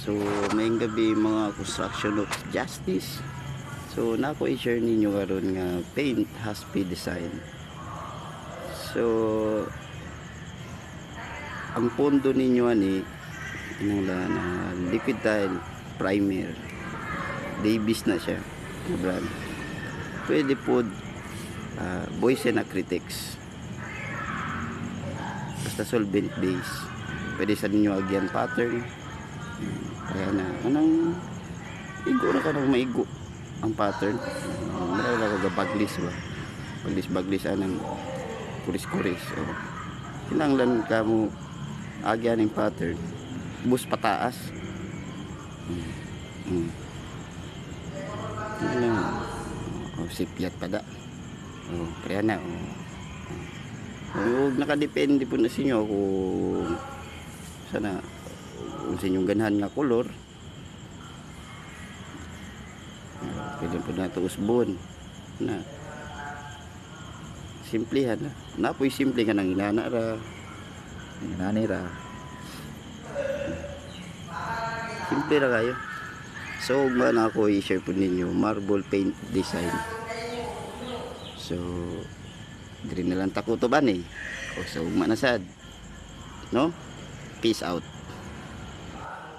So may gabi mga construction of justice. So nako i-share ninyo karon nga paint Haspi design. So ang pondo ninyo ani kinahanglan na liquid tile primer. Davis na siya na brand. Pwede po Boys and Acrylics. Basta solvent base. Pwede sa ninyo agyan pattern. Kaya na anong igo na ka nang maigo ang pattern. Marami lang ka baglis ba. Baglis anang kuris-kuris. So, kinahanglan ka mo agyan ng pattern. Bus pataas. Sipyat pada. Kaya na. Nakadepende po na sa inyo kung sana kung sa inyong ganahan nga kolor. Pwede po na ito usbon na simplihan na. Napoy simple ka ng inanara. Inanira. Simple na kayo. So man ako i-share po ninyo marble paint design. So diri na lang takutoban eh. O so manasad. No? Peace out.